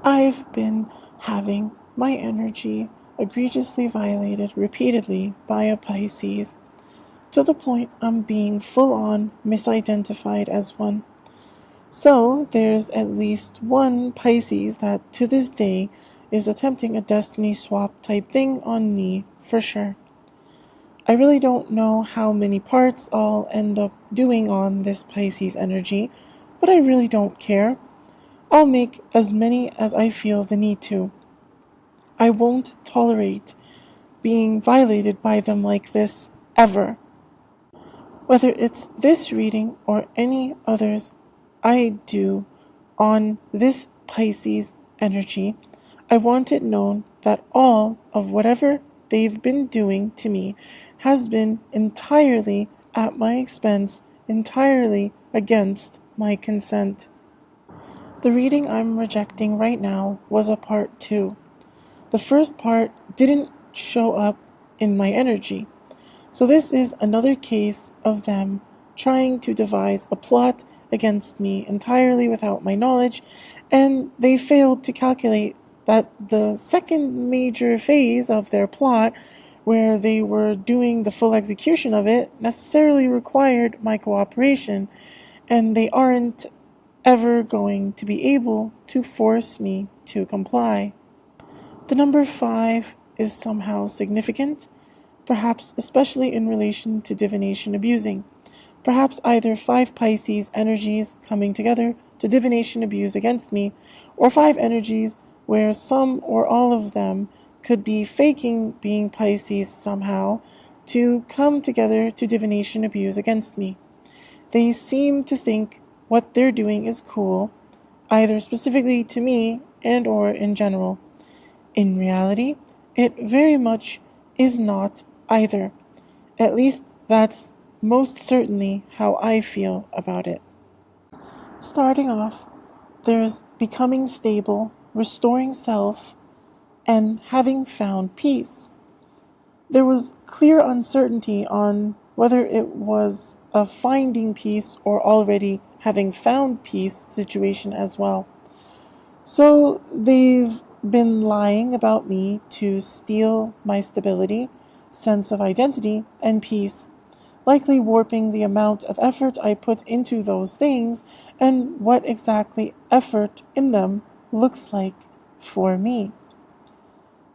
I've been having my energy egregiously violated repeatedly by a Pisces, to the point I'm being full on misidentified as one. So there's at least one Pisces that to this day is attempting a destiny swap type thing on me for sure. I really don't know how many parts I'll end up doing on this Pisces energy, but I really don't care. I'll make as many as I feel the need to. I won't tolerate being violated by them like this ever. Whether it's this reading or any others I do on this Pisces energy, I want it known that all of whatever they've been doing to me has been entirely at my expense, entirely against my consent. The reading I'm rejecting right now was a part 2. The first part didn't show up in my energy. So this is another case of them trying to devise a plot against me entirely without my knowledge, and they failed to calculate that the second major phase of their plot, where they were doing the full execution of it, necessarily required my cooperation, and they aren't ever going to be able to force me to comply. The number 5 is somehow significant, perhaps especially in relation to divination abusing. Perhaps either 5 Pisces energies coming together to divination abuse against me, or 5 energies where some or all of them could be faking being Pisces somehow to come together to divination abuse against me. They seem to think what they're doing is cool, either specifically to me and or in general. In reality, it very much is not either. At least that's most certainly how I feel about it. Starting off, there's becoming stable, restoring self, and having found peace. There was clear uncertainty on whether it was a finding peace or already having found peace situation as well. So they've been lying about me to steal my stability, sense of identity, and peace, likely warping the amount of effort I put into those things and what exactly effort in them looks like for me.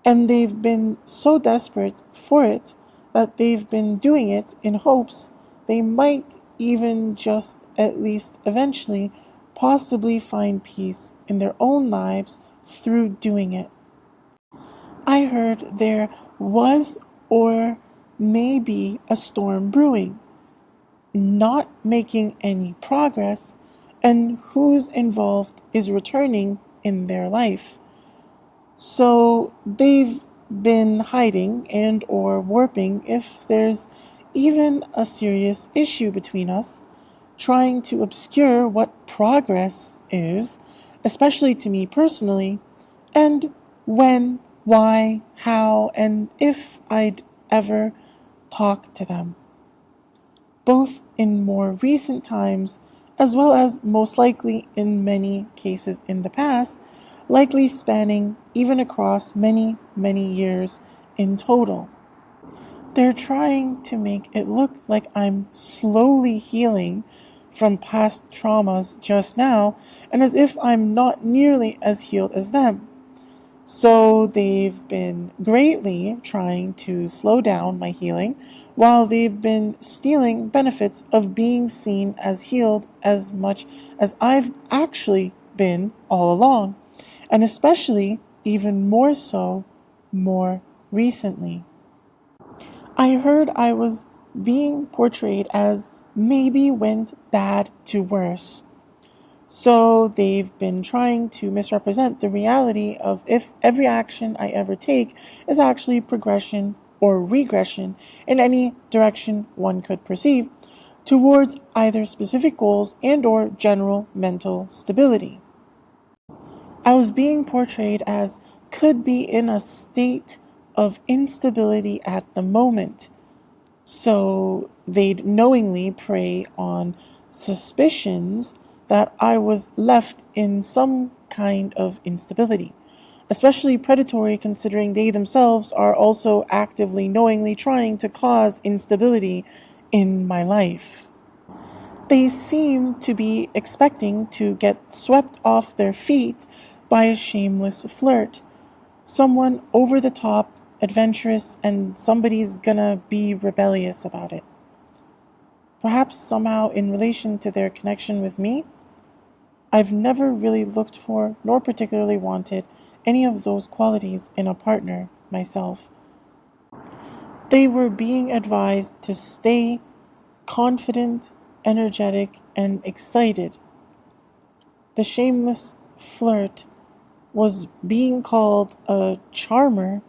And they've been so desperate for it that they've been doing it in hopes they might even just at least eventually possibly find peace in their own lives through doing it. I heard there was or may be a storm brewing, not making any progress, and who's involved is returning in their life. So they've been hiding and or warping if there's even a serious issue between us, trying to obscure what progress is, especially to me personally, and when, why, how, and if I'd ever talk to them, both in more recent times as well as most likely in many cases in the past, likely spanning even across many, many years in total. They're trying to make it look like I'm slowly healing from past traumas just now, and as if I'm not nearly as healed as them. So they've been greatly trying to slow down my healing, while they've been stealing benefits of being seen as healed as much as I've actually been all along, and especially even more so more recently. I heard I was being portrayed as maybe went bad to worse. So they've been trying to misrepresent the reality of if every action I ever take is actually progression or regression in any direction one could perceive towards either specific goals and or general mental stability. I was being portrayed as could be in a state of instability at the moment. So they'd knowingly prey on suspicions that I was left in some kind of instability, especially predatory considering they themselves are also actively, knowingly trying to cause instability in my life. They seem to be expecting to get swept off their feet by a shameless flirt, someone over the top, adventurous, and somebody's gonna be rebellious about it. Perhaps somehow in relation to their connection with me, I've never really looked for nor particularly wanted any of those qualities in a partner myself. They were being advised to stay confident, energetic, and excited. The shameless flirt was being called a charmer,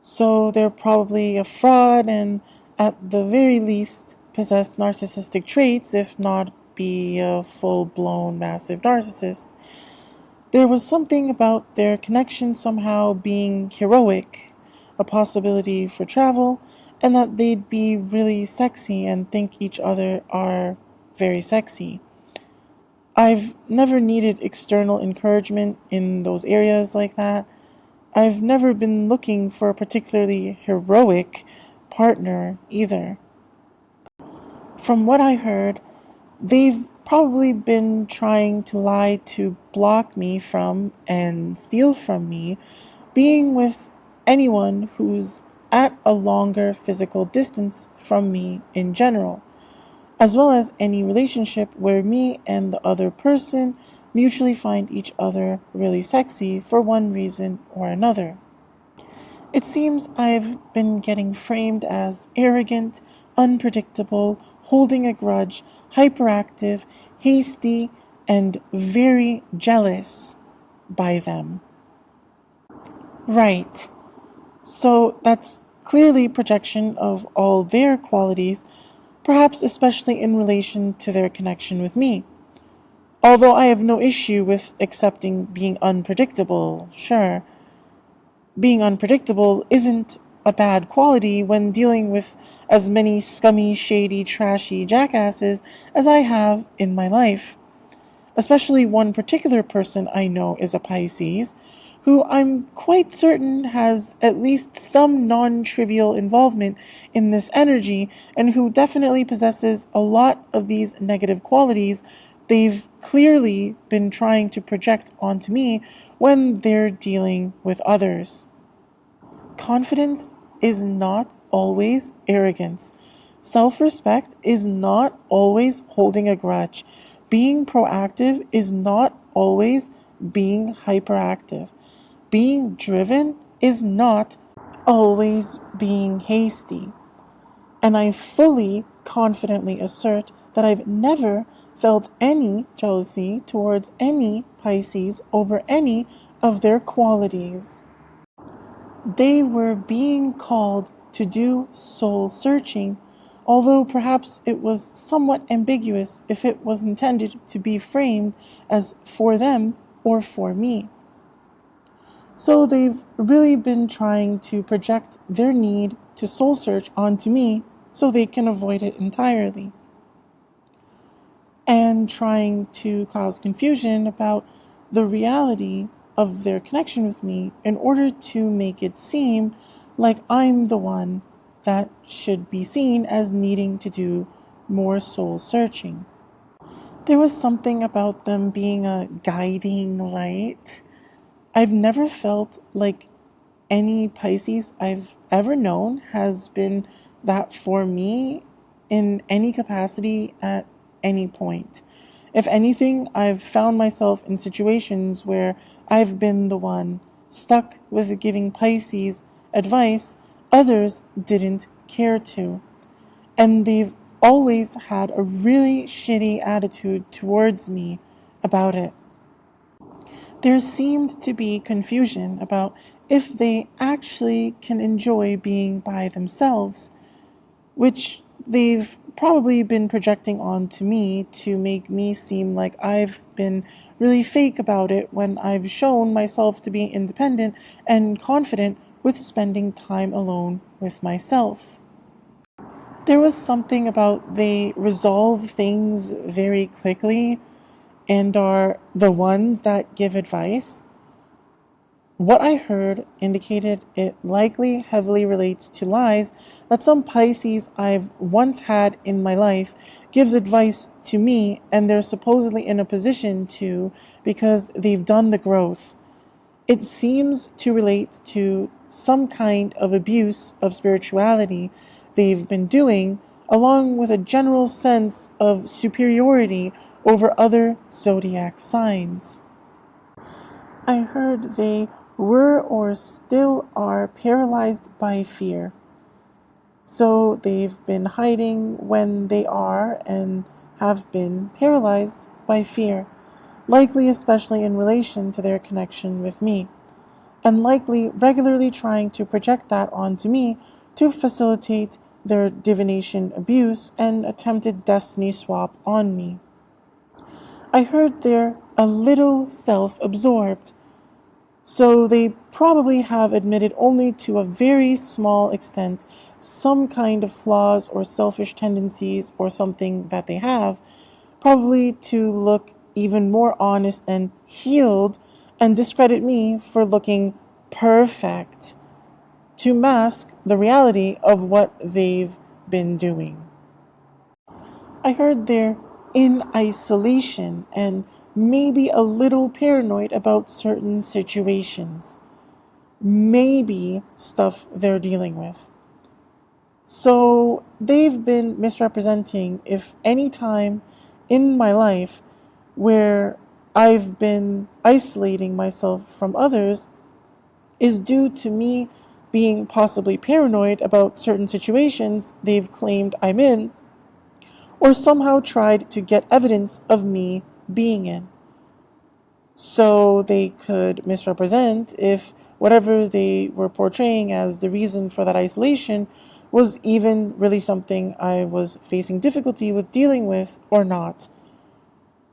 so they're probably a fraud and, at the very least, possess narcissistic traits, if not be a full-blown massive narcissist. There was something about their connection somehow being heroic, a possibility for travel, and that they'd be really sexy and think each other are very sexy. I've never needed external encouragement in those areas like that. I've never been looking for a particularly heroic partner either. From what I heard, they've probably been trying to lie to block me from and steal from me being with anyone who's at a longer physical distance from me in general, as well as any relationship where me and the other person mutually find each other really sexy for one reason or another. It seems I've been getting framed as arrogant, unpredictable, holding a grudge, hyperactive, hasty, and very jealous by them. Right. So that's clearly projection of all their qualities, perhaps especially in relation to their connection with me. Although I have no issue with accepting being unpredictable, sure. Being unpredictable isn't a bad quality when dealing with as many scummy, shady, trashy jackasses as I have in my life. Especially one particular person I know is a Pisces, who I'm quite certain has at least some non-trivial involvement in this energy and who definitely possesses a lot of these negative qualities they've clearly been trying to project onto me when they're dealing with others. Confidence is not always arrogance. Self-respect is not always holding a grudge. Being proactive is not always being hyperactive. Being driven is not always being hasty. And I fully, confidently assert that I've never felt any jealousy towards any Pisces over any of their qualities. They were being called to do soul searching, although perhaps it was somewhat ambiguous if it was intended to be framed as for them or for me. So they've really been trying to project their need to soul search onto me so they can avoid it entirely. And trying to cause confusion about the reality of their connection with me in order to make it seem like I'm the one that should be seen as needing to do more soul searching. There was something about them being a guiding light. I've never felt like any Pisces I've ever known has been that for me in any capacity at any point. If anything, I've found myself in situations where I've been the one stuck with giving Pisces advice others didn't care to. And they've always had a really shitty attitude towards me about it. There seemed to be confusion about if they actually can enjoy being by themselves, which they've probably been projecting onto me to make me seem like I've been really fake about it when I've shown myself to be independent and confident with spending time alone with myself. There was something about they resolve things very quickly and are the ones that give advice. What I heard indicated it likely heavily relates to lies that some Pisces I've once had in my life gives advice to me, and they're supposedly in a position to because they've done the growth. It seems to relate to some kind of abuse of spirituality they've been doing, along with a general sense of superiority over other zodiac signs. I heard they were or still are paralyzed by fear. So they've been hiding when they are and have been paralyzed by fear, likely especially in relation to their connection with me, and likely regularly trying to project that onto me to facilitate their divination abuse and attempted destiny swap on me. I heard they're a little self-absorbed, so they probably have admitted only to a very small extent some kind of flaws or selfish tendencies or something that they have, probably to look even more honest and healed and discredit me for looking perfect to mask the reality of what they've been doing. I heard they're in isolation and maybe a little paranoid about certain situations, maybe stuff they're dealing with. So they've been misrepresenting if any time in my life where I've been isolating myself from others is due to me being possibly paranoid about certain situations they've claimed I'm in, or somehow tried to get evidence of me being in. So they could misrepresent if whatever they were portraying as the reason for that isolation was even really something I was facing difficulty with dealing with or not.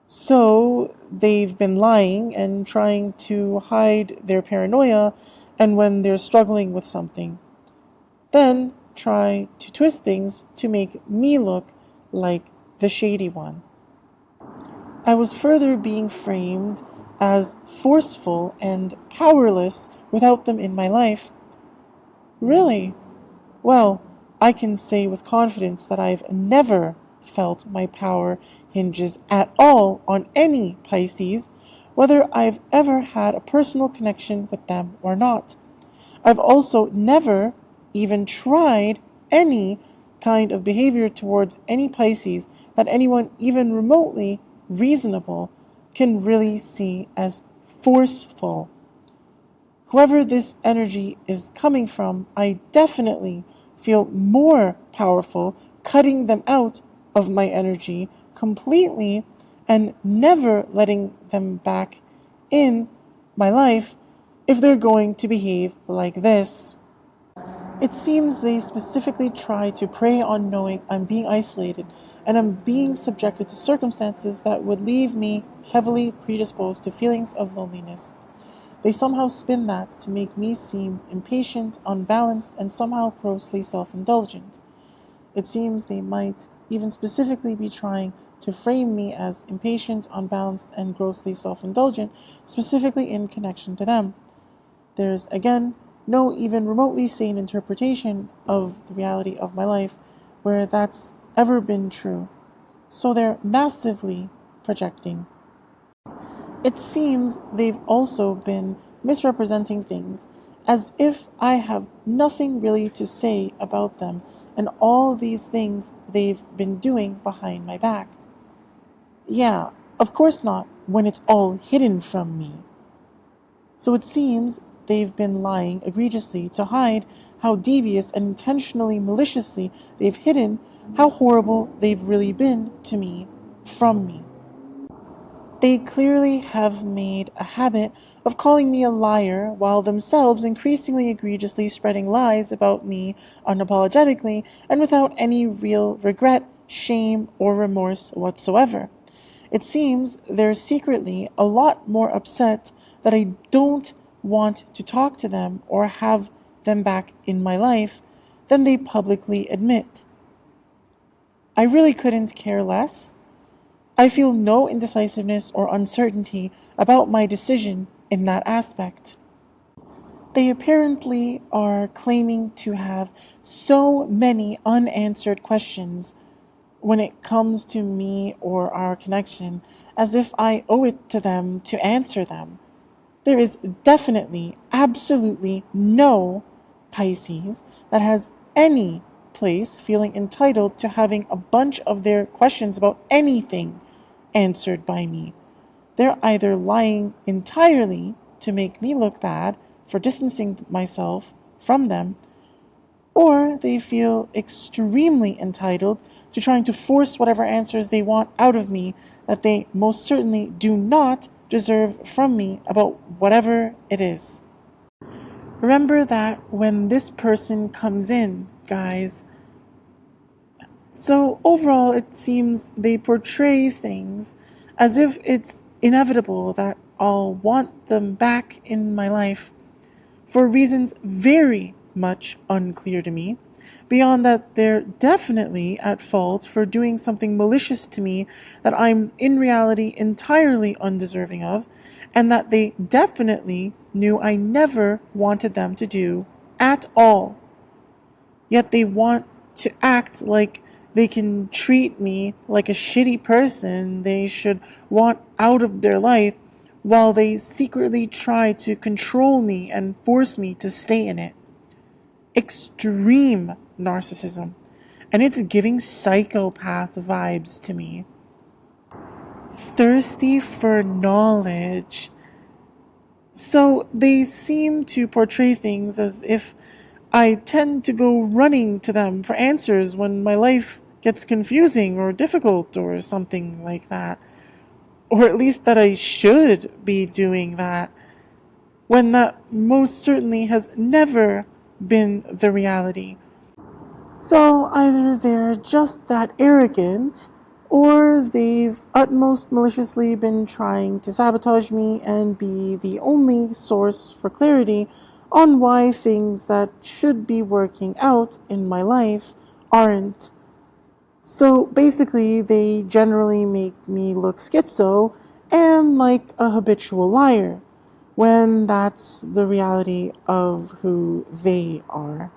So they've been lying and trying to hide their paranoia, and when they're struggling with something, then try to twist things to make me look like the shady one. I was further being framed as forceful and powerless without them in my life. Really? Well, I can say with confidence that I've never felt my power hinges at all on any Pisces, whether I've ever had a personal connection with them or not. I've also never even tried any kind of behavior towards any Pisces that anyone even remotely reasonable can really see as forceful. Whoever this energy is coming from, I definitely feel more powerful cutting them out of my energy completely and never letting them back in my life if they're going to behave like this. It seems they specifically try to prey on knowing I'm being isolated and I'm being subjected to circumstances that would leave me heavily predisposed to feelings of loneliness. They somehow spin that to make me seem impatient, unbalanced, and somehow grossly self-indulgent. It seems they might even specifically be trying to frame me as impatient, unbalanced, and grossly self-indulgent, specifically in connection to them. There's, again, no even remotely sane interpretation of the reality of my life where that's ever been true. So they're massively projecting. It seems they've also been misrepresenting things as if I have nothing really to say about them and all these things they've been doing behind my back. Yeah, of course not, when it's all hidden from me. So it seems they've been lying egregiously to hide how devious and intentionally maliciously they've hidden how horrible they've really been to me from me. They clearly have made a habit of calling me a liar while themselves increasingly egregiously spreading lies about me unapologetically and without any real regret, shame, or remorse whatsoever. It seems they're secretly a lot more upset that I don't want to talk to them or have them back in my life than they publicly admit. I really couldn't care less. I feel no indecisiveness or uncertainty about my decision in that aspect. They apparently are claiming to have so many unanswered questions when it comes to me or our connection, as if I owe it to them to answer them. There is definitely, absolutely no Pisces that has any place feeling entitled to having a bunch of their questions about anything answered by me. They're either lying entirely to make me look bad for distancing myself from them, or they feel extremely entitled to trying to force whatever answers they want out of me that they most certainly do not deserve from me about whatever it is. Remember that when this person comes in, guys. So overall, it seems they portray things as if it's inevitable that I'll want them back in my life for reasons very much unclear to me, beyond that they're definitely at fault for doing something malicious to me that I'm in reality entirely undeserving of, and that they definitely knew I never wanted them to do at all. Yet they want to act like they can treat me like a shitty person they should want out of their life while they secretly try to control me and force me to stay in it. Extreme narcissism. And it's giving psychopath vibes to me. Thirsty for knowledge. So they seem to portray things as if I tend to go running to them for answers when my life gets confusing or difficult or something like that. Or at least that I should be doing that, when that most certainly has never been the reality. So either they're just that arrogant, or they've utmost maliciously been trying to sabotage me and be the only source for clarity on why things that should be working out in my life aren't. So basically, they generally make me look schizo and like a habitual liar, when that's the reality of who they are.